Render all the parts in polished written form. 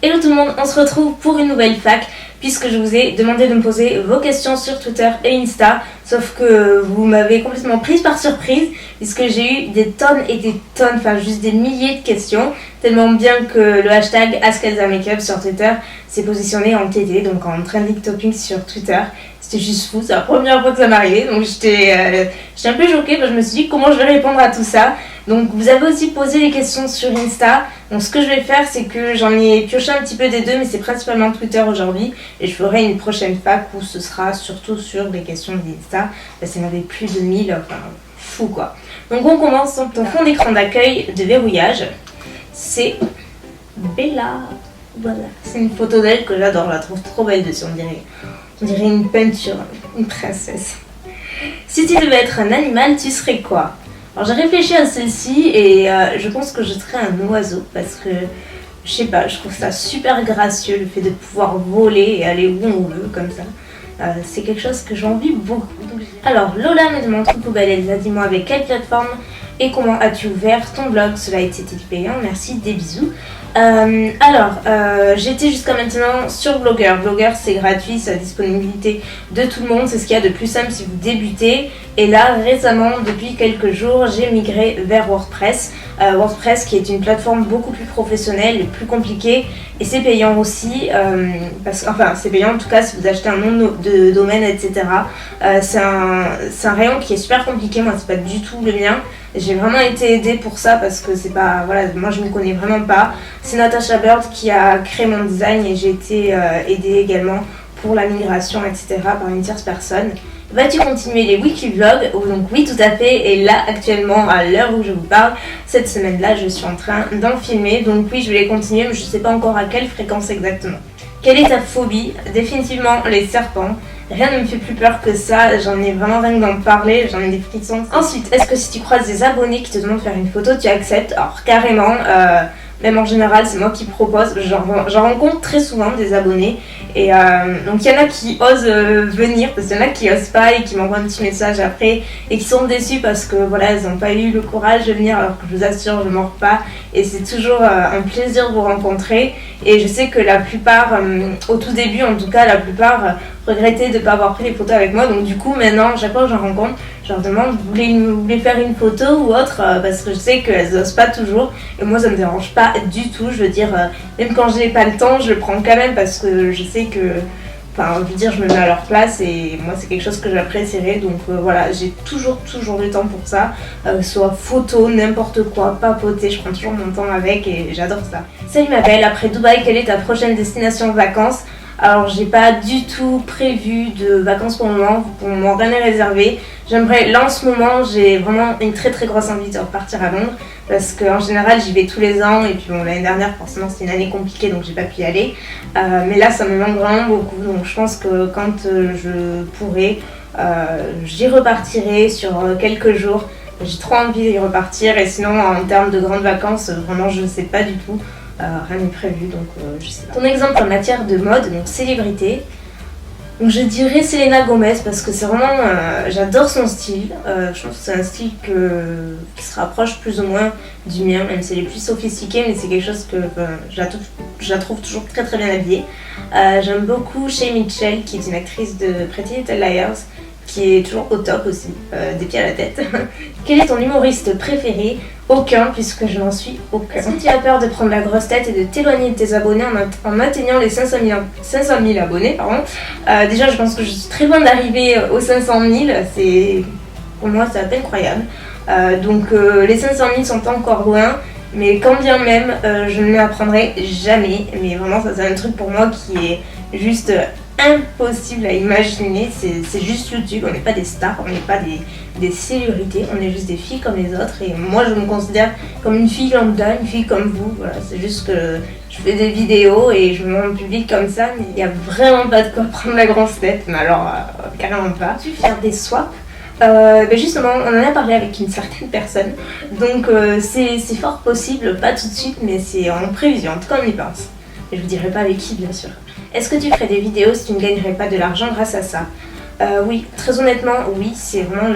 Hello tout le monde, on se retrouve pour une nouvelle fac puisque je vous ai demandé de me poser vos questions sur Twitter et Insta, sauf que vous m'avez complètement prise par surprise puisque j'ai eu des tonnes et des tonnes, enfin juste des milliers de questions, tellement bien que le hashtag AskElsaMakeup sur Twitter s'est positionné en TT, donc en trending topic sur Twitter. C'était juste fou, c'est la première fois que ça m'arrivait, donc j'étais un peu choquée parce que je me suis dit comment je vais répondre à tout ça. Donc vous avez aussi posé les questions sur Insta, donc ce que je vais faire c'est que j'en ai pioché un petit peu des deux mais c'est principalement Twitter aujourd'hui et je ferai une prochaine fac où ce sera surtout sur les questions d'Insta parce qu'il y en avait plus de 1000, enfin fou quoi. Donc on commence, ton fond d'écran d'accueil de verrouillage, c'est Bella, voilà, c'est une photo d'elle que j'adore, je la trouve trop belle dessus, on dirait une peinture, une princesse. Si tu devais être un animal, tu serais quoi? Alors j'ai réfléchi à celle-ci et je pense que je serais un oiseau parce que, je sais pas, je trouve ça super gracieux le fait de pouvoir voler et aller où on veut comme ça. C'est quelque chose que j'envie beaucoup. Alors Lola me demande trop poubelle, Elsa, dis-moi avec quelle plateforme et comment as-tu ouvert ton blog? Cela a été payant, merci, des bisous. J'étais jusqu'à maintenant sur Blogger. Blogger c'est gratuit, c'est à disponibilité de tout le monde, c'est ce qu'il y a de plus simple si vous débutez. Et là récemment, depuis quelques jours, j'ai migré vers WordPress. WordPress qui est une plateforme beaucoup plus professionnelle et plus compliquée et c'est payant aussi, c'est payant en tout cas si vous achetez un nom de domaine, etc. C'est un rayon qui est super compliqué, moi c'est pas du tout le mien. J'ai vraiment été aidée pour ça parce que c'est pas, voilà, moi je ne connais vraiment pas. C'est Natasha Bird qui a créé mon design et j'ai été aidée également pour la migration, etc. par une tierce personne. Vas-tu continuer les weekly vlogs? Donc oui, tout à fait, et là actuellement à l'heure où je vous parle, cette semaine-là je suis en train d'en filmer, donc oui je vais les continuer mais je ne sais pas encore à quelle fréquence exactement. Quelle est ta phobie? Définitivement les serpents. Rien ne me fait plus peur que ça, j'en ai vraiment rien que d'en parler, j'en ai des frissons. Ensuite, est-ce que si tu croises des abonnés qui te demandent de faire une photo, tu acceptes? Alors carrément, même en général c'est moi qui propose, j'en rencontre très souvent des abonnés et donc il y en a qui osent venir parce qu'il y en a qui osent pas et qui m'envoient un petit message après et qui sont déçus parce que voilà elles n'ont pas eu le courage de venir alors que je vous assure je mords pas et c'est toujours un plaisir de vous rencontrer et je sais que la plupart, au tout début en tout cas la plupart regrettaient de ne pas avoir pris les photos avec moi donc du coup maintenant chaque fois que j'en rencontre je leur demande vous voulez faire une photo ou autre parce que je sais qu'elles n'osent pas toujours et moi ça me dérange pas du tout, je veux dire même quand je n'ai pas le temps je le prends quand même parce que je sais que je me mets à leur place et moi c'est quelque chose que j'apprécierais donc voilà, j'ai toujours le temps pour ça, soit photo, n'importe quoi, papoter, je prends toujours mon temps avec et j'adore ça. Salut ma belle, après Dubaï, quelle est ta prochaine destination vacances? Alors j'ai pas du tout prévu de vacances pour le moment rien n'est réservé. J'aimerais, là en ce moment j'ai vraiment une très grosse envie de repartir à Londres parce qu'en général j'y vais tous les ans et puis bon l'année dernière forcément c'était une année compliquée donc j'ai pas pu y aller. Mais là ça me manque vraiment beaucoup donc je pense que quand je pourrai j'y repartirai sur quelques jours. J'ai trop envie d'y repartir et sinon en termes de grandes vacances vraiment je ne sais pas du tout. Rien n'est prévu donc je sais pas. Ton exemple en matière de mode, donc célébrité, donc je dirais Selena Gomez parce que c'est vraiment, j'adore son style, je trouve que c'est un style qui se rapproche plus ou moins du mien, même si elle est plus sophistiquée mais c'est quelque chose que je la trouve toujours très bien habillée. J'aime beaucoup Shay Mitchell qui est une actrice de Pretty Little Liars qui est toujours au top aussi, des pieds à la tête. Quel est ton humoriste préféré? Aucun, puisque je n'en suis aucun. Est-ce que tu as peur de prendre la grosse tête et de t'éloigner de tes abonnés en atteignant les 500 000 abonnés déjà, je pense que je suis très loin d'arriver aux 500 000, pour moi c'est à peine croyable. Les 500 000 sont encore loin, mais quand bien même, je ne m'apprendrai jamais. Mais vraiment, ça c'est un truc pour moi qui est juste impossible à imaginer, c'est juste YouTube, on n'est pas des stars, on n'est pas des célébrités, on est juste des filles comme les autres et moi je me considère comme une fille lambda, une fille comme vous, voilà, c'est juste que je fais des vidéos et je me mets en public comme ça mais il n'y a vraiment pas de quoi prendre la grosse tête, mais alors carrément pas. Tu faire des swaps? Justement, on en a parlé avec une certaine personne, donc c'est fort possible, pas tout de suite mais c'est en prévision, en tout cas on y pense. Je vous dirai pas avec qui bien sûr. Est-ce que tu ferais des vidéos si tu ne gagnerais pas de l'argent grâce à ça? Oui, très honnêtement, oui, c'est vraiment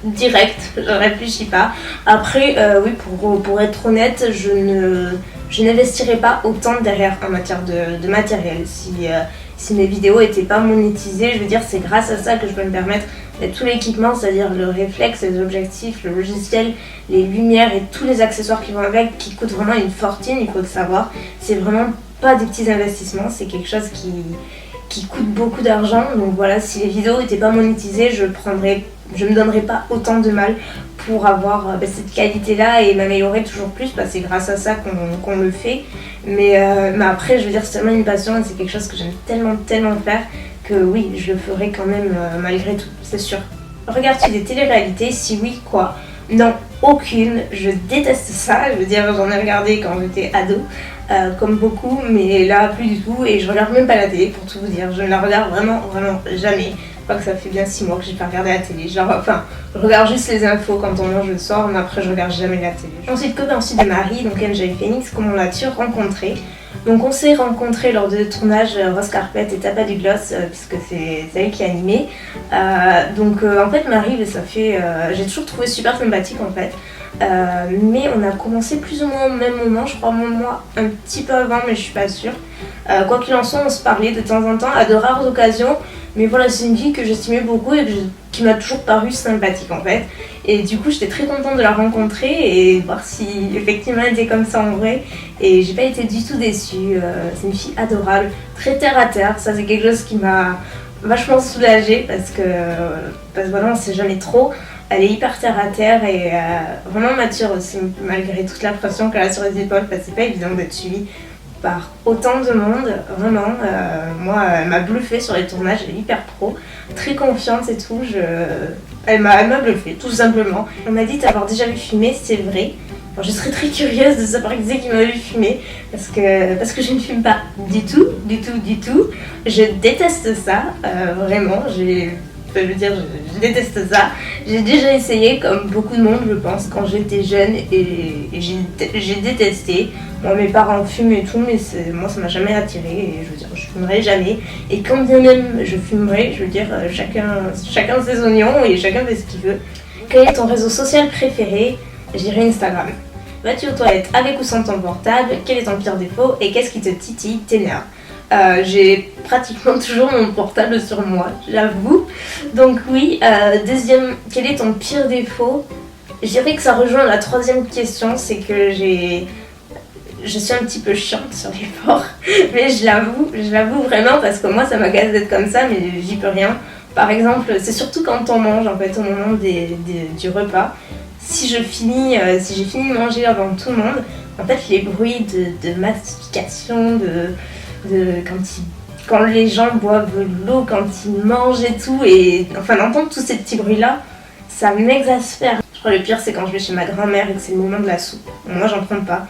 direct, je réfléchis pas. Après, oui, pour être honnête, je je n'investirais pas autant derrière en matière de matériel. Si mes vidéos n'étaient pas monétisées, je veux dire, c'est grâce à ça que je peux me permettre tout l'équipement, c'est-à-dire le réflexe, les objectifs, le logiciel, les lumières et tous les accessoires qui vont avec, qui coûtent vraiment une fortune, il faut le savoir. C'est vraiment pas des petits investissements, c'est quelque chose qui coûte beaucoup d'argent. Donc voilà, si les vidéos n'étaient pas monétisées, je me donnerais pas autant de mal pour avoir cette qualité-là et m'améliorer toujours plus, parce que c'est grâce à ça qu'on le fait. Mais après, je veux dire, c'est tellement une passion et c'est quelque chose que j'aime tellement faire que oui, je le ferai quand même malgré tout, c'est sûr. Regardes-tu des téléréalités? Si oui, quoi? Non, aucune. Je déteste ça. Je veux dire, j'en ai regardé quand j'étais ado, comme beaucoup, mais là, plus du tout. Et je regarde même pas la télé, pour tout vous dire. Je ne la regarde vraiment jamais. Je crois que ça fait bien 6 mois que j'ai pas regardé la télé. Genre, enfin, je regarde juste les infos quand on mange le soir, mais après, je regarde jamais la télé. Ensuite, que penses-tu de Marie, donc NJ Phoenix? Comment l'as-tu rencontrée? Donc, on s'est rencontrés lors de tournage Rose Carpet et Tapas du Gloss, puisque c'est elle qui a animé. En fait, Marie, ça fait. J'ai toujours trouvé super sympathique en fait. Mais on a commencé plus ou moins au même moment, je crois moi un petit peu avant, mais je suis pas sûre. Quoi qu'il en soit, on se parlait de temps en temps à de rares occasions, mais voilà, c'est une fille que j'estimais beaucoup et qui m'a toujours paru sympathique en fait. Et du coup, j'étais très contente de la rencontrer et voir si effectivement elle était comme ça en vrai. Et j'ai pas été du tout déçue. C'est une fille adorable, très terre à terre. Ça, c'est quelque chose qui m'a vachement soulagée parce que voilà, on sait jamais trop. Elle est hyper terre à terre et vraiment mature aussi, malgré toute la pression qu'elle a sur les épaules, parce que c'est pas évident d'être suivie par autant de monde, vraiment. Moi, elle m'a bluffée sur les tournages, elle est hyper pro, très confiante et tout. Elle m'a bluffée, tout simplement. On m'a dit t'avoir déjà vu fumer, c'est vrai. Alors, je serais très curieuse de savoir qui c'est qui m'a vu fumer, parce que je ne fume pas du tout. Je déteste ça, vraiment. Je veux dire, je déteste ça. J'ai déjà essayé, comme beaucoup de monde, je pense, quand j'étais jeune, et j'ai détesté. Moi, mes parents fument et tout, mais moi, ça m'a jamais attiré. Et je veux dire, je fumerai jamais. Et quand bien même je fumerai, je veux dire, chacun ses oignons et chacun fait ce qu'il veut. Quel est ton réseau social préféré? Je dirais Instagram. Vas-tu aux toilettes avec ou sans ton portable? Quel est ton pire défaut? Et qu'est-ce qui te titille, t'énerve? J'ai pratiquement toujours mon portable sur moi, j'avoue. Donc oui, deuxième, quel est ton pire défaut? Je dirais que ça rejoint la troisième question, c'est que je suis un petit peu chiante sur les bords, mais je l'avoue vraiment, parce que moi ça m'agace d'être comme ça, mais j'y peux rien. Par exemple, c'est surtout quand on mange, en fait, au moment du repas. Si j'ai fini de manger avant tout le monde, en fait les bruits de mastication, quand les gens boivent de l'eau, quand ils mangent et tout, et enfin d'entendre tous ces petits bruits là, ça m'exaspère. Je crois que le pire c'est quand je vais chez ma grand-mère et que c'est le moment de la soupe. Moi j'en prends pas,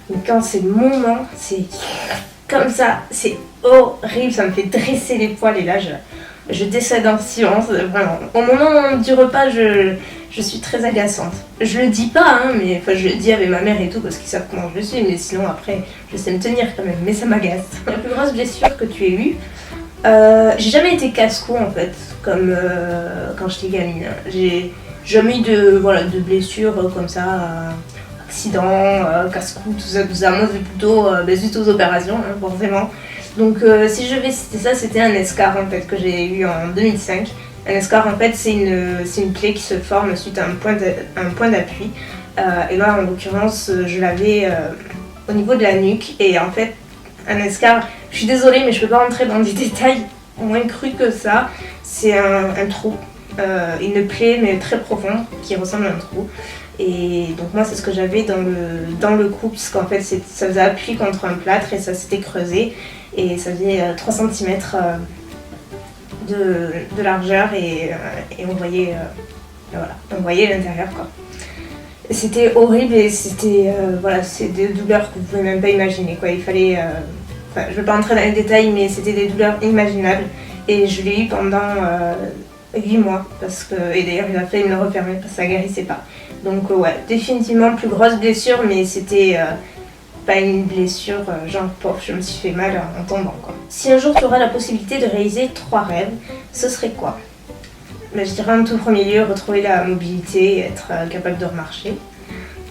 mais quand c'est le moment, c'est comme ça, c'est horrible, ça me fait dresser les poils et là je décède en silence, vraiment. Au moment du repas, je suis très agaçante. Je le dis pas, hein, mais enfin, je le dis avec ma mère et tout parce qu'ils savent comment je suis, mais sinon après, je sais me tenir quand même, mais ça m'agace. La plus grosse blessure que tu aies eue, j'ai jamais été casse-cou en fait, comme quand j'étais gamine. J'ai jamais eu de blessures comme ça, accident, casse-cou, tout ça. Moi, c'est plutôt suite aux opérations, hein, forcément. Donc si je vais citer ça, c'était un escar en fait que j'ai eu en 2005. Un escar en fait c'est une plaie qui se forme suite à un point d'appui. Et là en l'occurrence je l'avais au niveau de la nuque. Et en fait un escar, je suis désolée mais je peux pas rentrer dans des détails moins crus que ça. C'est un trou, une plaie mais très profonde qui ressemble à un trou. Et donc moi c'est ce que j'avais dans le cou, puisqu'en fait ça faisait appui contre un plâtre et ça s'était creusé. Et ça faisait 3 cm de largeur et on voyait l'intérieur quoi. C'était horrible et c'était c'est des douleurs que vous pouvez même pas imaginer quoi. Il fallait, je vais pas entrer dans les détails, mais c'était des douleurs inimaginables et je l'ai eu pendant 8 mois et d'ailleurs il a fallu me le refermer parce que ça guérissait pas. Donc ouais, définitivement plus grosse blessure, mais c'était pas une blessure genre pauvre, je me suis fait mal en tombant quoi. Si un jour tu auras la possibilité de réaliser 3 rêves, ce serait quoi? Je dirais en tout premier lieu retrouver la mobilité et être capable de remarcher.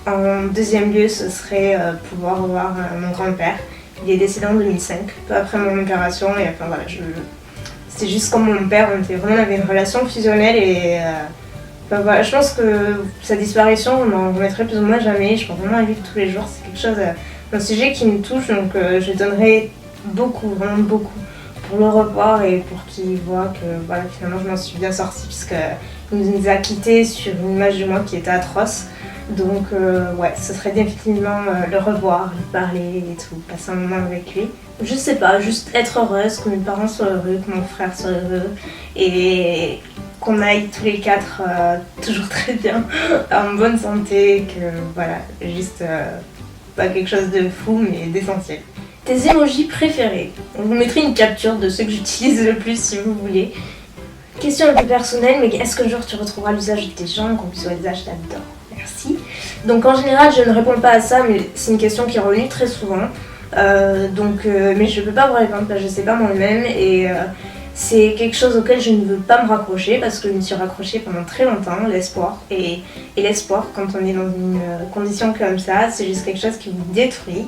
En deuxième lieu, ce serait pouvoir voir mon grand-père. Il est décédé en 2005, peu après mon opération. Et enfin voilà, c'était juste comme mon père, on avait une relation fusionnelle et enfin, voilà, je pense que sa disparition, on en remettrait plus ou moins jamais. Je pense vraiment à vivre tous les jours, c'est quelque chose, un sujet qui me touche, donc je donnerais beaucoup, vraiment beaucoup pour le revoir et pour qu'il voit que voilà, finalement je m'en suis bien sortie puisqu'il nous a quittés sur une image de moi qui était atroce. Donc ouais, ce serait définitivement le revoir, lui parler et tout, passer un moment avec lui. Je sais pas, juste être heureuse, que mes parents soient heureux, que mon frère soit heureux et qu'on aille tous les quatre toujours très bien, en bonne santé, que voilà, juste pas quelque chose de fou mais d'essentiel. Tes emojis préférés. Je vous mettrai une capture de ceux que j'utilise le plus si vous voulez. Question un peu personnelle, mais est-ce qu'un jour tu retrouveras l'usage de tes jambes qu'on puisse voir l'usage d'adore? Merci. Donc en général, je ne réponds pas à ça, mais c'est une question qui est revenue très souvent. Mais je ne peux pas vous répondre, je ne sais pas moi-même. Et c'est quelque chose auquel je ne veux pas me raccrocher parce que je me suis raccrochée pendant très longtemps, l'espoir. Et l'espoir, quand on est dans une condition comme ça, c'est juste quelque chose qui vous détruit.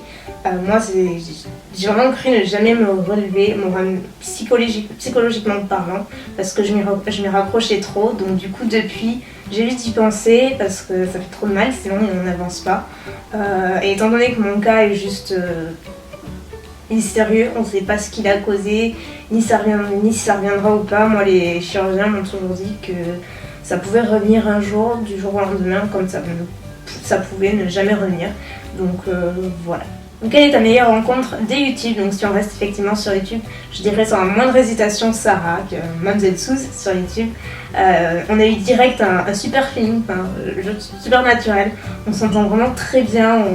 Moi, j'ai vraiment cru ne jamais me relever, psychologiquement parlant, parce que je m'y raccrochais trop. Donc du coup, depuis, j'évite d'y penser parce que ça fait trop de mal, sinon on n'avance pas. Et étant donné que mon cas est juste mystérieux, on ne sait pas ce qu'il a causé, ni si ça reviendra ou pas. Moi, les chirurgiens m'ont toujours dit que ça pouvait revenir un jour, du jour au lendemain, comme ça pouvait ne jamais revenir. Donc voilà. Donc quelle est ta meilleure rencontre de YouTube? Donc si on reste effectivement sur YouTube, je dirais sans moindre hésitation Sarah, Mamzelle Souz sur YouTube. On a eu direct un super feeling, super naturel. On s'entend vraiment très bien,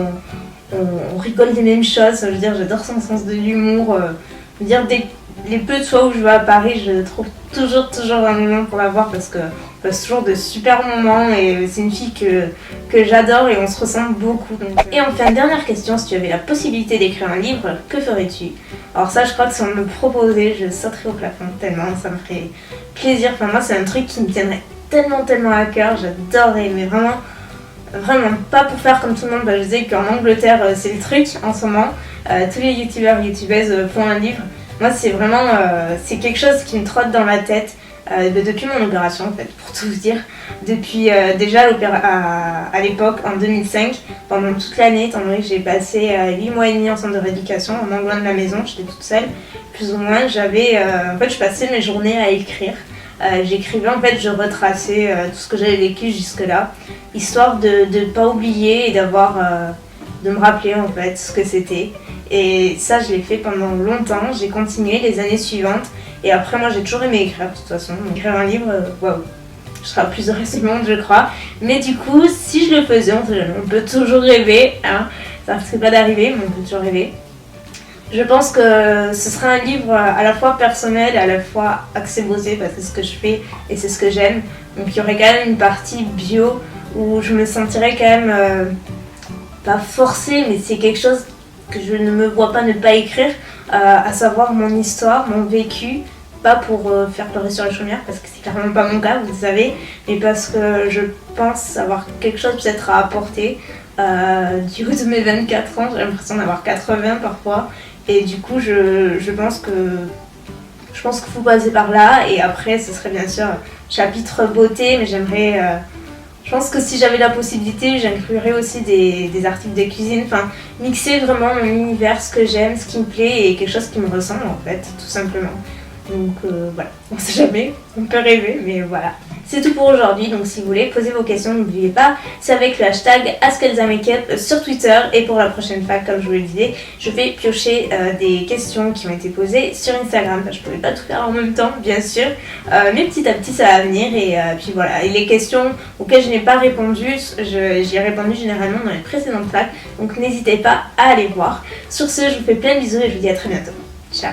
on rigole des mêmes choses. Je veux dire, j'adore son sens de l'humour. Je veux dire, les peu de fois où je vais à Paris, je trouve toujours un moment pour la voir parce que on passe toujours de super moments et c'est une fille que j'adore et on se ressemble beaucoup. Donc. Et enfin, dernière question, si tu avais la possibilité d'écrire un livre, que ferais-tu? Alors ça, je crois que si on me le proposait, je sauterais au plafond tellement, ça me ferait plaisir. Enfin moi, c'est un truc qui me tiendrait tellement à cœur, j'adorerais, mais vraiment pas pour faire comme tout le monde. Je sais qu'en Angleterre, c'est le truc en ce moment. Tous les youtubeurs et youtubeuses font un livre. Moi, c'est vraiment c'est quelque chose qui me trotte dans la tête depuis mon opération, en fait, pour tout vous dire. Depuis déjà à l'époque, en 2005, pendant toute l'année, étant donné que j'ai passé 8 mois et demi en centre de rééducation, en loin de la maison, j'étais toute seule, plus ou moins. En fait, je passais mes journées à écrire. J'écrivais, en fait, je retraçais tout ce que j'avais vécu jusque-là, histoire de ne pas oublier et de me rappeler, en fait, ce que c'était. Et ça, je l'ai fait pendant longtemps, j'ai continué les années suivantes. Et après, moi, j'ai toujours aimé écrire, de toute façon. Donc, écrire un livre, waouh, je serai plus heureuse du monde, je crois. Mais du coup, si je le faisais, on peut toujours rêver, hein. Ça ne risque pas d'arriver, mais on peut toujours rêver. Je pense que ce sera un livre à la fois personnel et à la fois axé beauté, parce que c'est ce que je fais et c'est ce que j'aime. Donc, il y aurait quand même une partie bio où je me sentirais quand même pas forcée, mais c'est quelque chose que je ne me vois pas ne pas écrire, à savoir mon histoire, mon vécu, pas pour faire pleurer sur la chaumière, parce que c'est clairement pas mon cas, vous le savez, mais parce que je pense avoir quelque chose peut-être à apporter. Du haut de mes 24 ans, j'ai l'impression d'avoir 80 parfois, et du coup je pense qu'il faut passer par là, et après ce serait bien sûr chapitre beauté, mais je pense que si j'avais la possibilité, j'inclurais aussi des articles de cuisine, enfin mixer vraiment mon univers, ce que j'aime, ce qui me plaît et quelque chose qui me ressemble en fait, tout simplement. Donc voilà, on sait jamais, on peut rêver, mais voilà. C'est tout pour aujourd'hui, donc si vous voulez poser vos questions, n'oubliez pas, c'est avec le hashtag AskElsaMakeup sur Twitter. Et pour la prochaine fois, comme je vous le disais, je vais piocher des questions qui ont été posées sur Instagram. Je ne pouvais pas tout faire en même temps, bien sûr, mais petit à petit ça va venir. Et puis voilà, et les questions auxquelles je n'ai pas répondu, j'y ai répondu généralement dans les précédentes packs, donc n'hésitez pas à aller voir. Sur ce, je vous fais plein de bisous et je vous dis à très bientôt. Ciao.